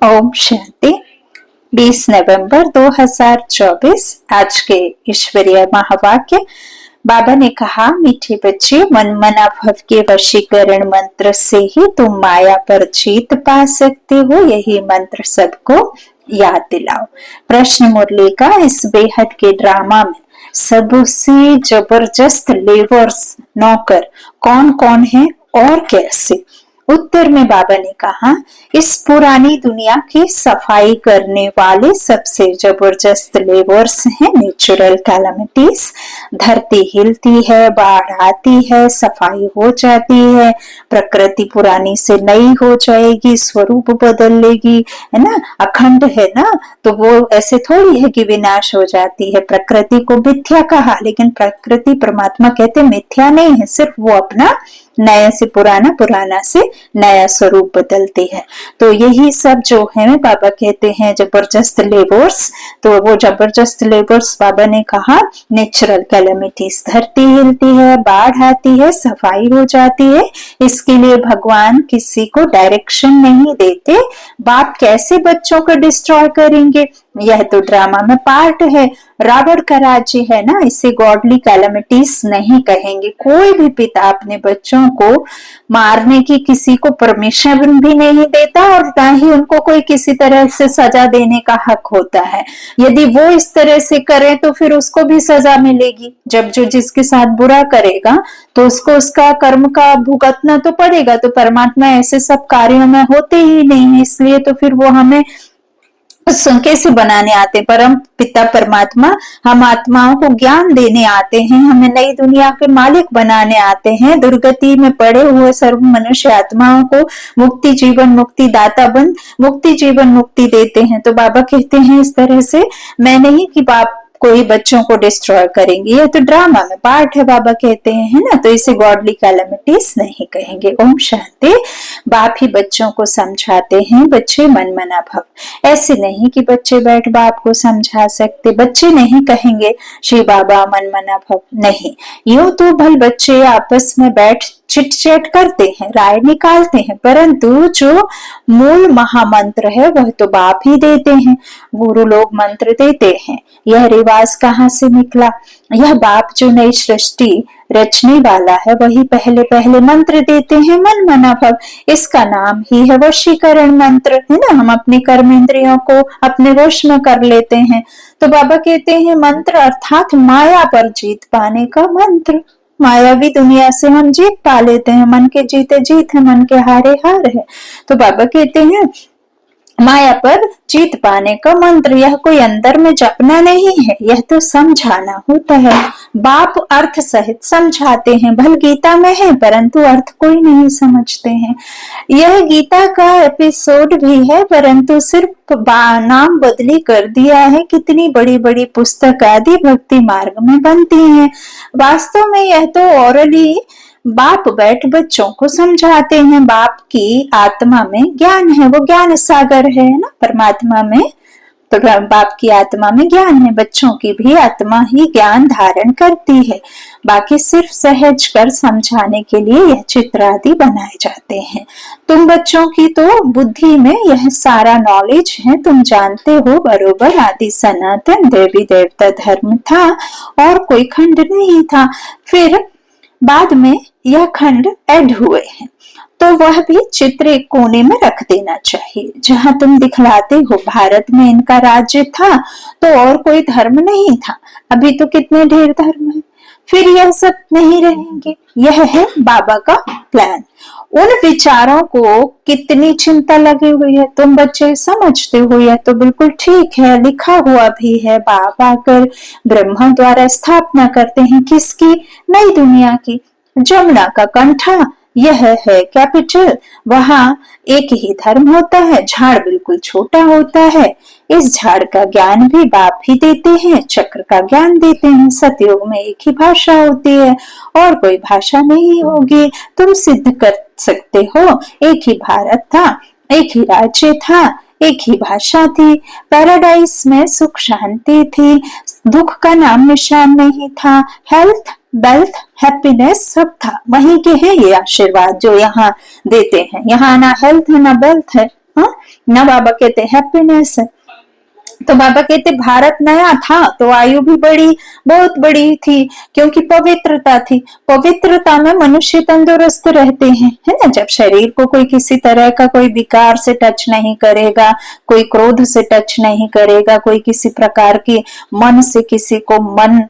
ओम शांति। 20 नवंबर 2024 आज के ईश्वरीय महावाक्य। बाबा ने कहा, मीठे बच्चे, मनमना भव के वशीकरण मंत्र से ही तुम माया पर जीत पा सकते हो। यही मंत्र सबको याद दिलाओ। प्रश्न मुरली का इस बेहद के ड्रामा में सबसे जबरदस्त लेवर्स नौकर कौन कौन है और कैसे? उत्तर में बाबा ने कहा, इस पुरानी दुनिया की सफाई करने वाले सबसे जबरदस्त लेवर्स हैं नेचुरल कैलामिटीज। धरती हिलती है, बाढ़ आती है, सफाई हो जाती है, प्रकृति पुरानी से नई हो जाएगी, स्वरूप बदल लेगी, है ना। अखंड है ना, तो वो ऐसे थोड़ी है कि विनाश हो जाती है। प्रकृति को मिथ्या कहा, लेकिन प्रकृति परमात्मा कहते मिथ्या नहीं है, सिर्फ वो अपना नया से पुराना, पुराना से नया स्वरूप बदलती है। तो यही सब जो है बाबा कहते हैं जबरदस्त लेबर्स। तो वो जबरदस्त लेबर्स बाबा ने कहा, नेचुरल कैलामिटीज, धरती हिलती है, बाढ़ आती है, सफाई हो जाती है, इसके लिए भगवान किसी को डायरेक्शन नहीं देते। बाप कैसे बच्चों को डिस्ट्रॉय करेंगे? यह तो ड्रामा में पार्ट है। रावण का राज्य है ना, इसे गॉडली कैलामिटीज नहीं कहेंगे। कोई भी पिता अपने बच्चों को मारने की किसी को परमिशन भी नहीं देता, और ना ही उनको कोई किसी तरह से सजा देने का हक होता है। यदि वो इस तरह से करे तो फिर उसको भी सजा मिलेगी। जब जो जिसके साथ बुरा करेगा तो उसको उसका कर्म का भुगतना तो पड़ेगा। तो परमात्मा ऐसे सब कार्यों में होते ही नहीं है, इसलिए तो फिर वो हमें कैसे बनाने आते? परम पिता परमात्मा हम आत्माओं को ज्ञान देने आते हैं, हमें नई दुनिया के मालिक बनाने आते हैं। दुर्गति में पड़े हुए सर्व मनुष्य आत्माओं को मुक्ति जीवन मुक्ति दाता बन मुक्ति जीवन मुक्ति देते हैं। तो बाबा कहते हैं इस तरह से मैं नहीं कि बाप कोई बच्चों को डिस्ट्रॉय करेंगे, ये तो ड्रामा में पार्ट है, बाबा कहते हैं, है ना। तो इसे गॉडली कैलामिटीज नहीं कहेंगे। ओम शांति। बाप ही बच्चों को समझाते हैं, बच्चे मन मना भव। ऐसे नहीं कि बच्चे बैठ बाप को समझा सकते। बच्चे नहीं कहेंगे श्री बाबा मन मना भव, नहीं। यूं तो भल बच्चे आपस में बैठ चिट चैट करते हैं, राय निकालते हैं, परंतु जो मूल महामंत्र है वह तो बाप ही देते हैं। गुरु लोग मंत्र देते हैं। यह रिवाज कहाँ से निकला? यह बाप जो नई सृष्टि रचने वाला है वही पहले पहले मंत्र देते हैं, मन मना भव। इसका नाम ही है वशीकरण मंत्र, है ना। हम अपने कर्म इंद्रियों को अपने वश में कर लेते हैं। तो बाबा कहते हैं मंत्र अर्थात माया पर जीत पाने का मंत्र। मायावी दुनिया से हम जीत पा लेते हैं। मन के जीते जीत है, मन के हारे हार है। तो बाबा कहते हैं माया पर जीत पाने का मंत्र, यह कोई अंदर में जपना नहीं है, यह तो समझाना होता है। बाप अर्थ सहित समझाते हैं। भल गीता में है, परंतु अर्थ कोई नहीं समझते हैं। यह गीता का एपिसोड भी है, परंतु सिर्फ नाम बदली कर दिया है। कितनी बड़ी बड़ी पुस्तक आदि भक्ति मार्ग में बनती हैं। वास्तव में यह तो ओरली बाप बैठ बच्चों को समझाते हैं। बाप की आत्मा में ज्ञान है, वो ज्ञान सागर है ना परमात्मा में। तो बाप की आत्मा में ज्ञान है, बच्चों की भी आत्मा ही ज्ञान धारण करती है। बाकी सिर्फ सहज कर समझाने के लिए यह चित्र आदि बनाए जाते हैं। तुम बच्चों की तो बुद्धि में यह सारा नॉलेज है, तुम जानते हो बरोबर आदि सनातन देवी देवता धर्म था और कोई खंड नहीं था। फिर बाद में यह खंड ऐड हुए हैं, तो वह भी चित्र एक कोने में रख देना चाहिए। जहां तुम दिखलाते हो भारत में इनका राज्य था तो और कोई धर्म नहीं था, अभी तो कितने ढेर धर्म है, फिर यह सब नहीं रहेंगे। यह है बाबा का प्लान। उन विचारों को कितनी चिंता लगी हुई है, तुम बच्चे समझते हो, यह तो बिल्कुल ठीक है, लिखा हुआ भी है। बाबा आकर ब्रह्मा द्वारा स्थापना करते हैं किसकी? नई दुनिया की। जमुना का कंठा यह है कैपिटल, वहां एक ही धर्म होता है। झाड़ बिल्कुल छोटा होता है, इस झाड़ का ज्ञान भी बाप ही देते हैं, चक्र का ज्ञान देते हैं। सतयुग में एक ही भाषा होती है और कोई भाषा नहीं होगी। तुम सिद्ध कर सकते हो एक ही भारत था, एक ही राज्य था, एक ही भाषा थी। पैराडाइज में सुख शांति थी, दुख का नाम निशान नहीं था। हेल्थ वेल्थ हैप्पीनेस सब था। वहीं के है ये आशीर्वाद जो यहाँ देते हैं। यहाँ ना हेल्थ है ना वेल्थ है, हाँ ना, बाबा कहते हैप्पीनेस है। तो बाबा कहते भारत नया था तो आयु भी बड़ी, बहुत बड़ी थी, क्योंकि पवित्रता थी। पवित्रता में मनुष्य तंदुरुस्त रहते हैं, है ना। जब शरीर को कोई किसी तरह का कोई विकार से टच नहीं करेगा, कोई क्रोध से टच नहीं करेगा, कोई किसी प्रकार की मन से किसी को मन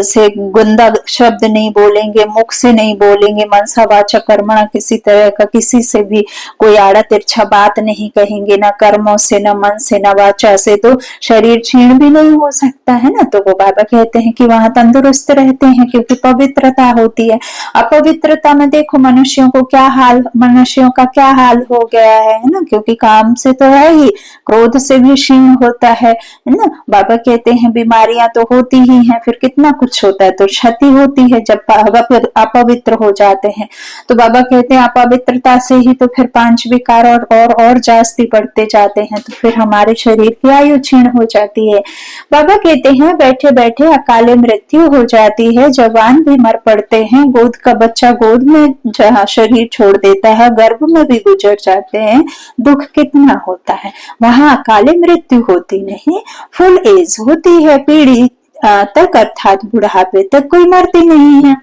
से गंदा शब्द नहीं बोलेंगे, मुख से नहीं बोलेंगे, मनसा वाचा कर्मणा किसी तरह का किसी से भी कोई आड़ा तिरछा बात नहीं कहेंगे, ना कर्मों से, ना मन से, ना वाचा से, तो शरीर क्षीण भी नहीं हो सकता है ना। तो वो बाबा कहते हैं कि वहां तंदुरुस्त रहते हैं, क्योंकि पवित्रता होती है। अपवित्रता में देखो मनुष्यों को क्या हाल, मनुष्यों का क्या हाल हो गया है ना, क्योंकि काम से तो है ही, क्रोध से भी क्षीण होता है ना। बाबा कहते हैं बीमारियां तो होती ही हैं, फिर कितना कुछ होता है, तो क्षति होती है जब अपवित्र हो जाते हैं। तो बाबा कहते हैं अपवित्रता से ही तो फिर 5 विकार और जास्ती बढ़ते जाते हैं, तो फिर हमारे शरीर की आयु क्षीण हो जाती है। बाबा कहते हैं बैठे बैठे अकाले मृत्यु हो जाती है, जवान भी मर पड़ते हैं, गोद का बच्चा गोद में जहाँ शरीर छोड़ देता है, गर्भ में भी गुजर जाते हैं, दुख कितना होता है। वहां अकाले मृत्यु होती नहीं, फुल एज होती है, पीढ़ी तक अर्थात बुढ़ापे तक कोई मरती नहीं है।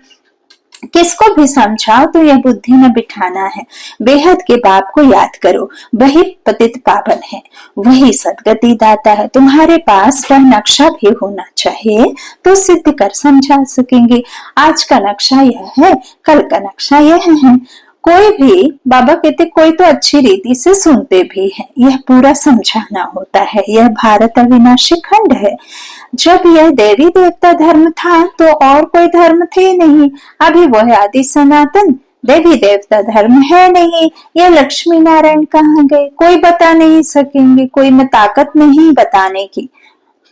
किसको भी समझाओ तो यह बुद्धि में बिठाना है, बेहद के बाप को याद करो, वही पतित पावन है, वही सदगति दाता है। तुम्हारे पास वह नक्शा भी होना चाहिए तो सिद्ध कर समझा सकेंगे। आज का नक्शा यह है, कल का नक्शा यह है। कोई भी, बाबा कहते कोई तो अच्छी रीति से सुनते भी हैं, यह पूरा समझाना होता है। यह भारत अविनाशी खंड है। जब यह देवी देवता धर्म था तो और कोई धर्म थे नहीं, अभी वह आदि सनातन देवी देवता धर्म है नहीं। यह लक्ष्मी नारायण कहाँ गए, कोई बता नहीं सकेंगे, कोई में ताकत नहीं बताने की।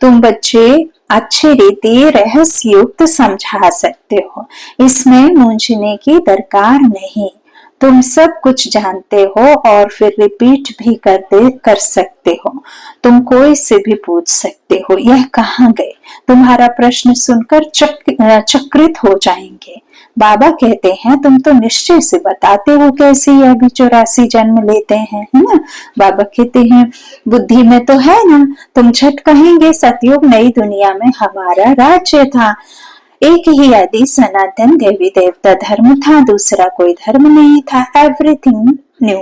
तुम बच्चे अच्छी रीति रहस्य युक्त समझा सकते हो, इसमें मूंझने की दरकार नहीं। तुम सब कुछ जानते हो और फिर रिपीट भी कर सकते हो। तुम कोई से भी पूछ सकते हो यह कहाँ गए, तुम्हारा प्रश्न सुनकर चकित हो जाएंगे। बाबा कहते हैं तुम तो निश्चय से बताते हो कैसे यह भी 84 जन्म लेते हैं, है ना। बाबा कहते हैं बुद्धि में तो है ना, तुम झट कहेंगे सतयुग नई दुनिया में हमारा राज्य था, एक ही आदि सनातन देवी देवता धर्म था, दूसरा कोई धर्म नहीं था। एवरीथिंग न्यू,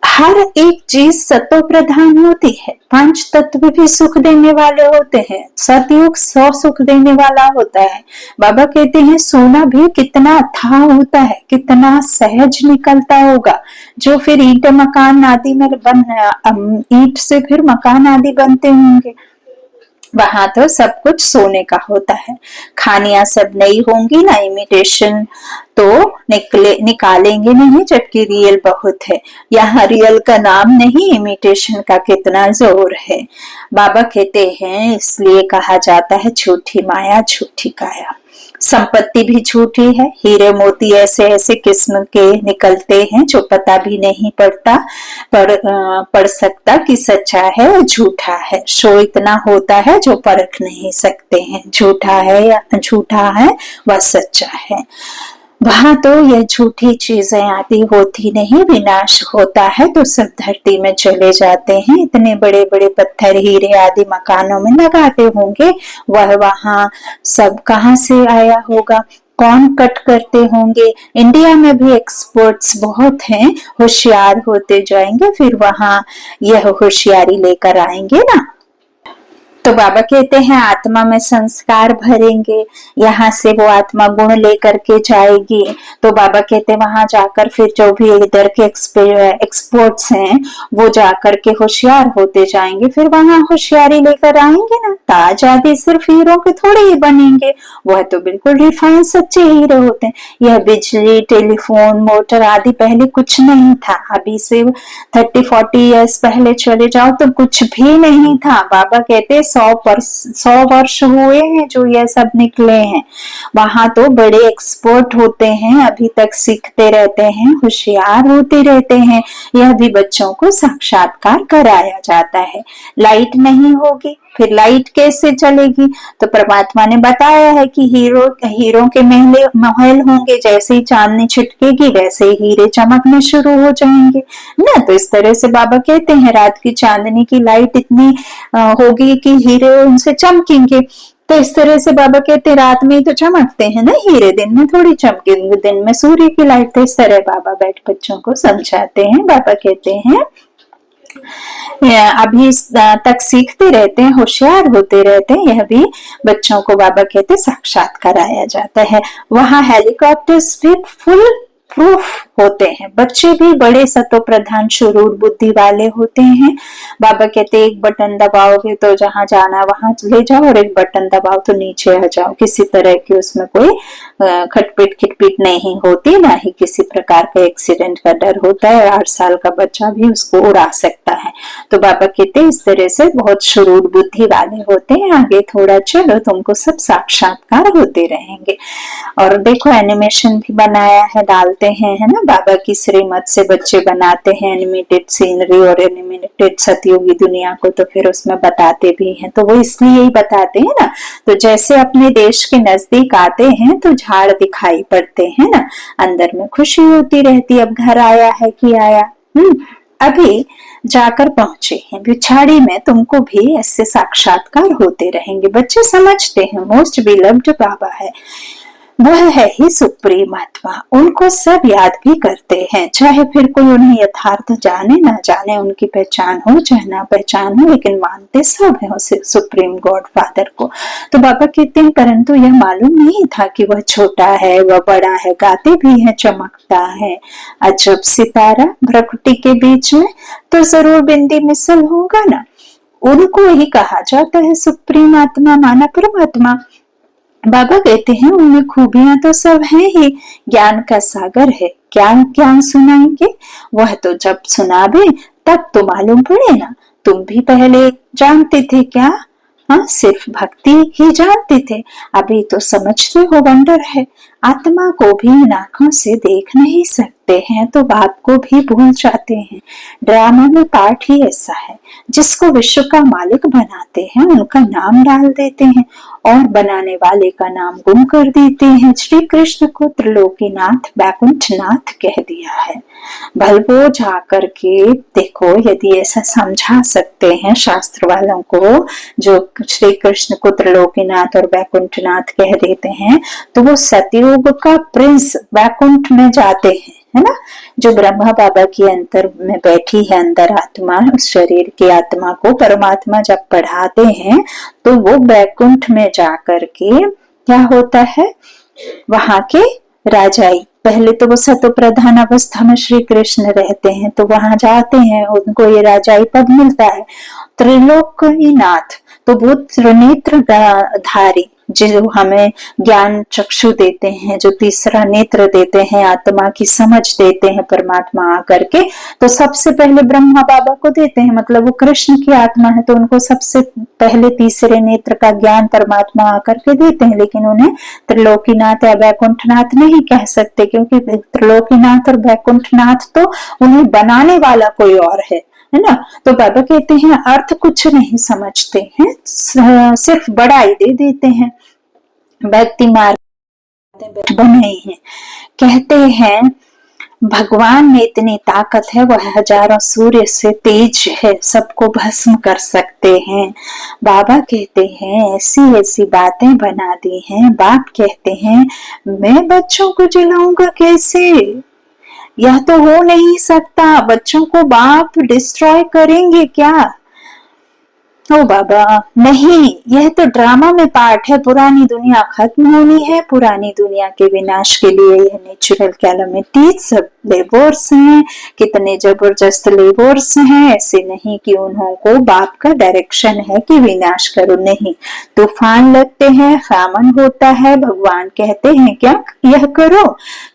हर एक चीज सत्व प्रधान होती है। 5 तत्व भी सुख देने वाले होते हैं, सतयुग 100 सुख देने वाला होता है। बाबा कहते हैं सोना भी कितना अथाह होता है, कितना सहज निकलता होगा, जो फिर ईंट मकान आदि में ईंट से फिर मकान आदि बनते होंगे। वहां तो सब कुछ सोने का होता है। खानियां सब नई होंगी ना, इमिटेशन तो निकालेंगे नहीं, जबकि रियल बहुत है। यहाँ रियल का नाम नहीं, इमिटेशन का कितना जोर है। बाबा कहते हैं इसलिए कहा जाता है झूठी माया झूठी काया। संपत्ति भी झूठी है, हीरे मोती ऐसे ऐसे किस्म के निकलते हैं जो पता भी नहीं पड़ सकता कि सच्चा है और झूठा है। शो इतना होता है जो परख नहीं सकते हैं, झूठा है या झूठा है व सच्चा है। वहां तो यह झूठी चीजें आदि होती नहीं, विनाश होता है तो सब धरती में चले जाते हैं। इतने बड़े बड़े पत्थर हीरे आदि मकानों में लगाते होंगे, वह वहां सब कहां से आया होगा, कौन कट करते होंगे। इंडिया में भी एक्सपर्ट्स बहुत हैं, होशियार होते जाएंगे, फिर वहां यह होशियारी लेकर आएंगे ना। तो बाबा कहते हैं आत्मा में संस्कार भरेंगे, यहाँ से वो आत्मा गुण लेकर के जाएगी। तो बाबा कहते हैं वहां जाकर फिर जो भी इधर के एक्सपर्ट्स हैं वो जाकर के होशियार होते जाएंगे, फिर वहां होशियारी लेकर आएंगे ना। ताज आदि सिर्फ हीरो के थोड़े ही बनेंगे, वह तो बिल्कुल रिफाइन सच्चे हीरो होते हैं। यह बिजली टेलीफोन मोटर आदि पहले कुछ नहीं था, अभी से 30-40 ईयर्स पहले चले जाओ तो कुछ भी नहीं था। बाबा कहते 100 वर्ष हुए हैं जो यह सब निकले हैं। वहां तो बड़े एक्सपर्ट होते हैं, अभी तक सीखते रहते हैं, होशियार होते रहते हैं। यह भी बच्चों को साक्षात्कार कराया जाता है। लाइट नहीं होगी फिर लाइट कैसे चलेगी? तो परमात्मा ने बताया है कि हीरो के महल होंगे, जैसे ही चांदनी छिटकेगी वैसे ही हीरे चमकने शुरू हो जाएंगे ना। तो इस तरह से बाबा कहते हैं रात की चांदनी की लाइट इतनी होगी कि हीरे उनसे चमकेंगे। तो इस तरह से बाबा कहते हैं रात में ही तो चमकते हैं ना हीरे, दिन में थोड़ी चमकेंगे, दिन में सूर्य की लाइट। तो इस तरह बाबा बैठ बच्चों को समझाते हैं। बाबा कहते हैं अभी तक सीखते रहते हैं, होशियार होते रहते हैं। यह भी बच्चों को बाबा कहते साक्षात्कार कराया जाता है। वहां हेलीकॉप्टर्स भी फुल प्रूफ होते हैं। बच्चे भी बड़े सतो प्रधान शुरूर बुद्धि वाले होते हैं। बाबा कहते एक बटन दबाओगे तो जहां जाना वहां ले जाओ, और एक बटन दबाओ तो नीचे आ जाओ। किसी तरह की उसमें कोई खटपट नहीं होती, ना ही किसी प्रकार का एक्सीडेंट का डर होता है। 8 साल का बच्चा भी उसको उड़ा सकता है। तो बाबा कहते इस तरह से बहुत शुरूर बुद्धि वाले होते हैं। आगे थोड़ा चलो तुमको सब साक्षात्कार होते रहेंगे। और देखो एनिमेशन भी बनाया है, डालते हैं, है ना। बाबा की श्रीमत से बच्चे बनाते हैं एनिमेटेड सीनरी और एनिमेटेड सतयुगी दुनिया को, तो फिर उसमें बताते भी हैं। तो वो इसलिए ही बताते हैं ना। तो जैसे अपने देश के नजदीक आते हैं तो झाड़ दिखाई पड़ते हैं ना, अंदर में खुशी होती रहती। अब घर आया है कि आया, अभी जाकर पहुंचे हैं बिछाड़ी में, तुमको भी ऐसे साक्षात्कार होते रहेंगे। बच्चे समझते हैं मोस्ट बिलव्ड बाबा है, वह है ही सुप्रीम आत्मा। उनको सब याद भी करते हैं, चाहे फिर कोई उन्हें यथार्थ जाने ना जाने, उनकी पहचान हो चाहे ना पहचान हो, लेकिन मानते सब है उसे सुप्रीम गॉड फादर को। तो बाबा कहते हैं परंतु यह मालूम नहीं था कि वह छोटा है वह बड़ा है, गाते भी है चमकता है अजब सितारा भ्रकुटी के बीच में, तो जरूर बिंदी मिसल होगा ना। उनको ही कहा जाता है सुप्रीम आत्मा, माना परमात्मा। बाबा कहते हैं उनमें खूबियां तो सब है ही, ज्ञान का सागर है, क्या ज्ञान सुनाएंगे। वह तो जब सुनावे तब तो मालूम पड़े ना। तुम भी पहले जानते थे क्या? हाँ, सिर्फ भक्ति ही जानते थे, अभी तो समझते हो वंडर है। आत्मा को भी इन आंखों से देख नहीं सकते हैं तो बाप को भी भूल जाते हैं। ड्रामा में पार्ट ही ऐसा है, जिसको विश्व का मालिक बनाते हैं उनका नाम डाल देते हैं और बनाने वाले का नाम गुम कर देते हैं। श्री कृष्ण को त्रिलोकीनाथ बैकुंठनाथ कह दिया है। भलवो जाकर के देखो, यदि ऐसा समझा सकते हैं शास्त्र वालों को, जो श्री कृष्ण को त्रिलोकीनाथ और बैकुंठनाथ कह देते हैं, तो वो सतयुग का प्रिंस बैकुंठ में जाते हैं, है ना। जो ब्रह्मा बाबा की अंतर में बैठी है अंदर आत्मा, उस शरीर की आत्मा को परमात्मा जब पढ़ाते हैं तो वो बैकुंठ में जाकर के क्या होता है, वहां के राजाई, पहले तो वो सतो प्रधान अवस्था में श्री कृष्ण रहते हैं, तो वहां जाते हैं उनको ये राजाई पद मिलता है। त्रिलोकीनाथ तो वो त्रिनेत्र धारी, जो हमें ज्ञान चक्षु देते हैं, जो तीसरा नेत्र देते हैं, आत्मा की समझ देते हैं परमात्मा आकर के। तो सबसे पहले ब्रह्मा बाबा को देते हैं, मतलब वो कृष्ण की आत्मा है, तो उनको सबसे पहले तीसरे नेत्र का ज्ञान परमात्मा आकर के देते हैं। लेकिन उन्हें त्रिलोकीनाथ या बैकुंठनाथ नहीं कह सकते, क्योंकि त्रिलोकीनाथ और बैकुंठनाथ तो उन्हें बनाने वाला कोई और है ना। तो बाबा कहते हैं अर्थ कुछ नहीं समझते हैं, सिर्फ बड़ाई दे देते हैं। भक्ति मार्ग बनाए हैं, कहते हैं भगवान में इतनी ताकत है, वह हजारों सूर्य से तेज है, सबको भस्म कर सकते हैं। बाबा कहते हैं ऐसी ऐसी बातें बना दी हैं। बाप कहते हैं मैं बच्चों को जलाऊंगा कैसे, यह तो हो नहीं सकता, बच्चों को बाप डिस्ट्रॉय करेंगे क्या? ओ बाबा नहीं, यह तो ड्रामा में पार्ट है। पुरानी दुनिया खत्म होनी है, पुरानी दुनिया के विनाश के लिए यह नेचुरल कैलामिटीज सब लेबर्स हैं, कितने जबरदस्त लेबर्स हैं। ऐसे नहीं कि उनको बाप का डायरेक्शन है कि विनाश करो, नहीं। तूफान लगते हैं, फैमन होता है, भगवान कहते हैं क्या यह करो,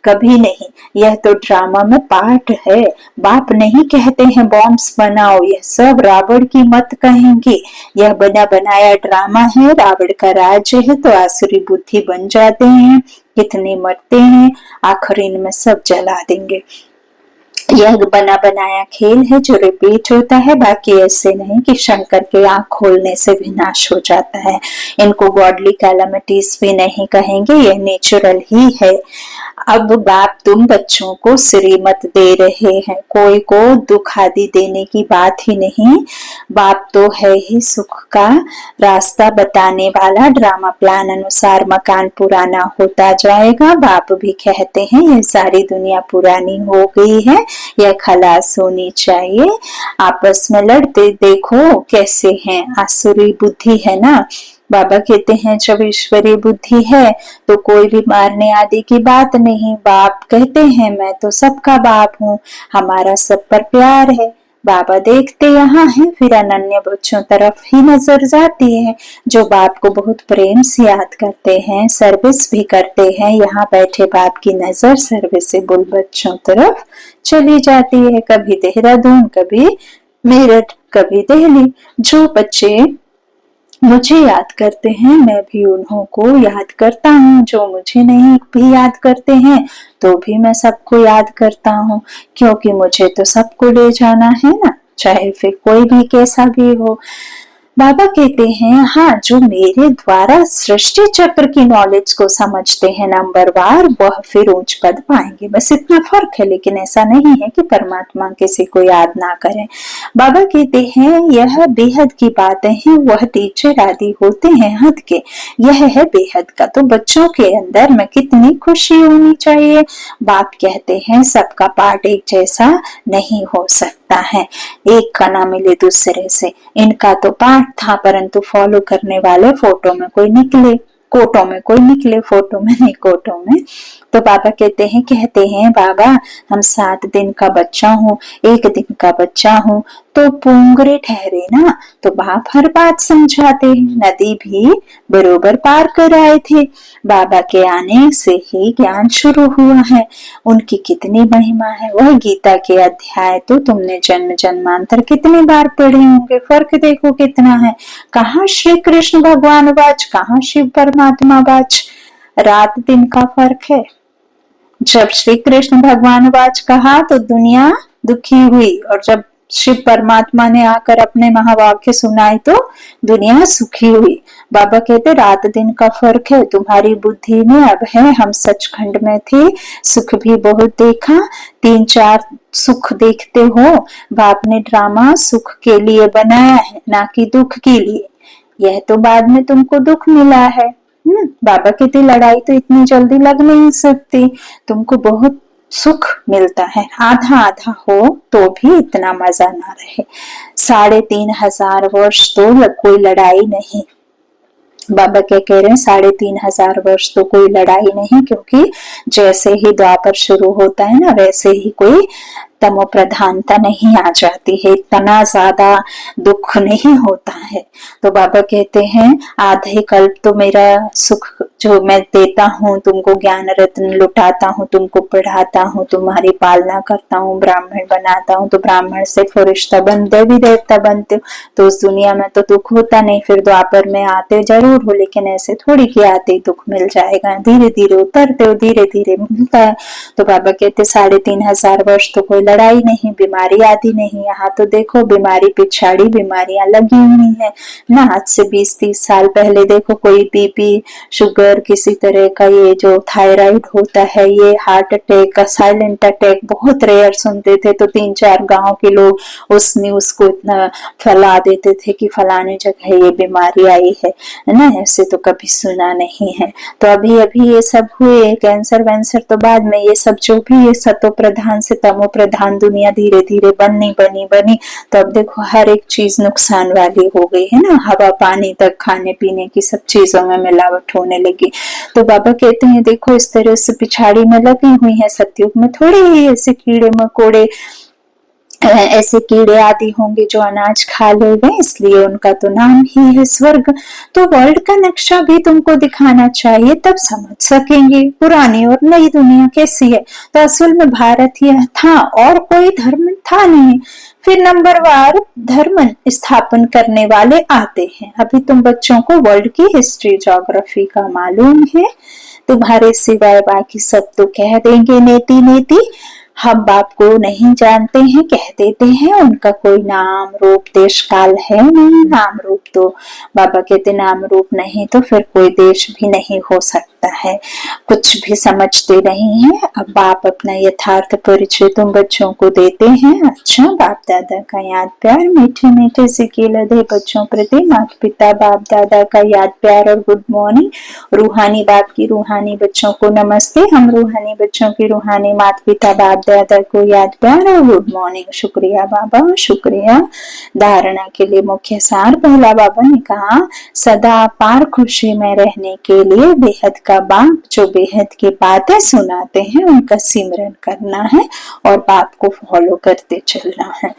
कभी नहीं। यह तो ड्रामा में पार्ट है। बाप नहीं कहते हैं बॉम्ब्स बनाओ, यह सब रावण की मत कहेंगे। बुद्धि। यह बना बनाया ड्रामा है, रावण का राज्य है, तो आसुरी बुद्धि बन जाते हैं, कितने मरते हैं, आखिर इनमें सब जला देंगे। यह बना बनाया खेल है जो रिपीट होता है, बाकी ऐसे नहीं कि शंकर के आंख खोलने से विनाश हो जाता है। इनको गॉडली कैलामिटीज भी नहीं कहेंगे, यह नेचुरल ही है। अब बाप तुम बच्चों को श्रीमत दे रहे हैं, कोई को दुख आदि देने की बात ही नहीं। बाप तो है ही सुख का रास्ता बताने वाला, ड्रामा प्लान अनुसार मकान पुराना होता जाएगा। बाप भी कहते हैं यह सारी दुनिया पुरानी हो गई है, यह खलास होनी चाहिए। आपस में लड़ते देखो कैसे हैं, आसुरी बुद्धि है ना। बाबा कहते हैं जब ईश्वरीय बुद्धि है तो कोई भी मारने आदि की बात नहीं। बाप कहते हैं मैं तो सबका बाप हूँ, हमारा सब पर प्यार है। बाबा देखते यहाँ है, फिर अनन्य बच्चों तरफ ही नजर जाती है, जो बाप को बहुत प्रेम से याद करते हैं, सर्विस भी करते हैं। यहाँ बैठे बाप की नजर सर्विसेबल बच्चों तरफ चली जाती है, कभी देहरादून, कभी मेरठ, कभी दिल्ली। जो बच्चे मुझे याद करते हैं मैं भी उन्हों को याद करता हूँ, जो मुझे नहीं भी याद करते हैं तो भी मैं सबको याद करता हूँ, क्योंकि मुझे तो सबको ले जाना है ना, चाहे फिर कोई भी कैसा भी हो। बाबा कहते हैं हाँ, जो मेरे द्वारा सृष्टि चक्र की नॉलेज को समझते हैं नंबरवार, वह फिर उच्च पद पाएंगे। बस इतना फर्क है, लेकिन ऐसा नहीं है कि परमात्मा किसी को याद ना करें। बाबा कहते हैं यह बेहद की बातें हैं, वह टीचर आदि होते हैं हद के, यह है बेहद का। तो बच्चों के अंदर में कितनी खुशी होनी चाहिए। बाप कहते हैं सबका पार्ट एक जैसा नहीं हो सकता है, एक का ना मिले दूसरे से। इनका तो पाठ था, परंतु फॉलो करने वाले फोटो में कोई निकले, कोटों में कोई निकले, फोटो में नहीं कोटों में। तो बाबा कहते हैं बाबा हम 7 दिन का बच्चा हूँ, 1 दिन का बच्चा हूँ, तो पुंगरे ठहरे ना। तो बाप हर बात समझाते हैं, नदी भी बरोबर पार कर आए थे। बाबा के आने से ही ज्ञान शुरू हुआ है, उनकी कितनी महिमा है। वह गीता के अध्याय तो तुमने जन्म जन्मांतर कितनी बार पढ़े होंगे, फर्क देखो कितना है। कहाँ श्री कृष्ण भगवान वाच, कहाँ शिव परमात्मा वाच, रात दिन का फर्क है। जब श्री कृष्ण भगवान वाच कहा तो दुनिया दुखी हुई, और जब शिव परमात्मा ने आकर अपने महावाक्य सुनाए तो दुनिया सुखी हुई। बाबा कहते रात दिन का फर्क है, तुम्हारी बुद्धि में अब है। हम सचखंड में थे, सुख भी बहुत देखा, 3-4 सुख देखते हो। बाप ने ड्रामा सुख के लिए बनाया है, ना कि दुख के लिए। यह तो बाद में तुमको दुख मिला है। बाबा कहते लड़ाई तो इतनी जल्दी लग नहीं सकती, तुमको बहुत सुख मिलता है, आधा आधा हो तो भी इतना मजा ना रहे। 3,500 वर्ष तो कोई लड़ाई नहीं। बाबा क्या कह रहे हैं 3,500 वर्ष तो कोई लड़ाई नहीं, क्योंकि जैसे ही द्वापर शुरू होता है ना, वैसे ही कोई तमो प्रधानता नहीं आ जाती है, इतना ज्यादा दुख नहीं होता है। तो बाबा कहते हैं आधे कल्प तो मेरा सुख जो मैं देता हूँ, तुमको ज्ञान रत्न लुटाता हूँ, तुमको पढ़ाता हूँ, तुम्हारी पालना करता हूँ, ब्राह्मण बनाता हूँ, तो ब्राह्मण से फरिश्ता बन, देवी देवता बनते हो, तो उस दुनिया में तो दुख होता नहीं। फिर द्वापर में आते जरूर हो, लेकिन ऐसे थोड़ी कि आते ही दुख मिल जाएगा, धीरे धीरे उतरते हो, धीरे धीरे मिलता है। तो बाबा कहते 3,500 वर्ष तो कोई लड़ाई नहीं, बीमारी आदि नहीं। यहाँ तो देखो बीमारी पिछाड़ी बीमारियां लगी हुई है ना। आज से 20-30 साल पहले देखो कोई बीपी, शुगर, किसी तरह का ये जो थायराइड होता है, ये हार्ट अटैक का, साइलेंट अटैक बहुत रेयर सुनते थे। तो 3-4 गांव के लोग उस न्यूज को इतना फैला देते थे कि फलाने जगह ये बीमारी आई है ना, ऐसे तो कभी सुना नहीं है। तो अभी अभी ये सब हुए, कैंसर वैंसर तो बाद में, ये सब जो भी ये सतो प्रधान से तमो प्रधान दुनिया धीरे धीरे बनी। तो अब देखो हर एक चीज नुकसान वाली हो गई है ना, हवा पानी तक, खाने पीने की सब चीजों में मिलावट होने लगी। तो बाबा कहते हैं देखो इस तरह से पिछाड़ी में लगी हुई है, सतयुग में थोड़े ही ऐसे कीड़े मकोड़े ऐसे कीड़े आदि होंगे जो अनाज खा लेंगे, इसलिए उनका तो नाम ही है स्वर्ग। तो वर्ल्ड का नक्शा भी तुमको दिखाना चाहिए, तब समझ सकेंगे पुरानी और नई दुनिया कैसी है। तो असल में भारत यह था और कोई धर्म था नहीं। फिर नंबरवार धर्म स्थापन करने वाले आते हैं। अभी तुम बच्चों को वर्ल्ड की हिस्ट्री ज्योग्राफी का मालूम है, तुम्हारे सिवाय बाकी सब तो कह देंगे नेति नेति हम बाप को नहीं जानते हैं, कह देते हैं उनका कोई नाम रूप देश काल है नहीं। नाम रूप तो बाबा कहते नाम रूप नहीं तो फिर कोई देश भी नहीं हो सकता है। कुछ भी समझते नहीं है। अब बाप अपना यथार्थ परिचय तुम बच्चों को देते हैं। अच्छा, बाप दादा का याद प्यार मीठे मीठे सिक्के लदे बच्चों प्रति माता पिता बाप दादा का याद प्यार और गुड मॉर्निंग। रूहानी बाप की रूहानी बच्चों को नमस्ते। हम रूहानी बच्चों की रूहानी माता पिता बाप दादा को याद प्यार और गुड मॉर्निंग। शुक्रिया बाबा, शुक्रिया। धारणा के लिए मुख्य सार। पहला बाबा ने कहा सदा अपार खुशी में रहने के लिए बेहद का बाप जो बेहद की बातें सुनाते हैं उनका सिमरन करना है और बाप को फॉलो करते चलना है।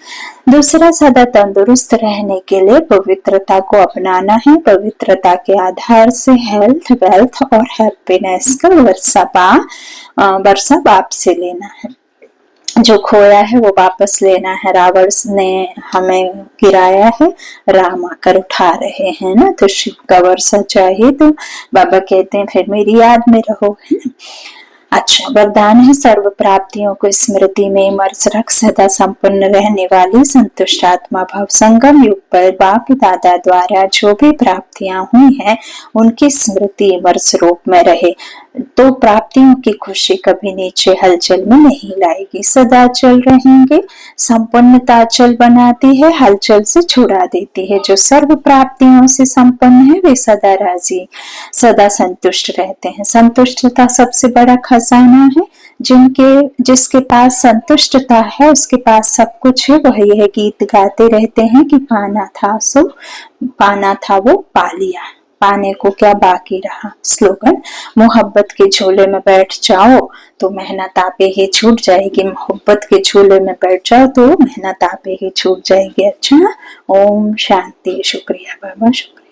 दूसरा, सदा तंदुरुस्त रहने के लिए पवित्रता को अपनाना है। पवित्रता के आधार से हेल्थ, वेल्थ और हैप्पीनेस का वर्षा बाप से लेना है। जो खोया है वो वापस लेना है। रावण ने हमें गिराया है, राम आकर उठा रहे हैं ना। तो शिव का वर्षा चाहिए। तो बाबा कहते हैं फिर मेरी याद में रहो, है ना। अच्छा, वरदान है सर्व प्राप्तियों को स्मृति में इमर्स रख सदा संपन्न रहने वाली संतुष्ट आत्मा भव। संगम युग पर बाप दादा द्वारा जो भी प्राप्तियां हुई हैं उनकी स्मृति इमर्स रूप में रहे तो प्राप्तियों की खुशी कभी नीचे हलचल में नहीं लाएगी। सदा चल रहेंगे। संपन्नता अचल बनाती है, हलचल से छुड़ा देती है। जो सर्व प्राप्तियों से संपन्न है वे सदा राजी, सदा संतुष्ट रहते हैं। संतुष्टता सबसे बड़ा खजाना है। जिसके पास संतुष्टता है उसके पास सब कुछ है। वह यह गीत गाते रहते हैं कि पाना था वो पा लिया, पाने को क्या बाकी रहा। स्लोगन, मोहब्बत के झूले में बैठ जाओ तो मेहनत आपे ही छूट जाएगी। मोहब्बत के झूले में बैठ जाओ तो मेहनत आपे ही छूट जाएगी। अच्छा, ओम शांति। शुक्रिया बाबा, शुक्रिया।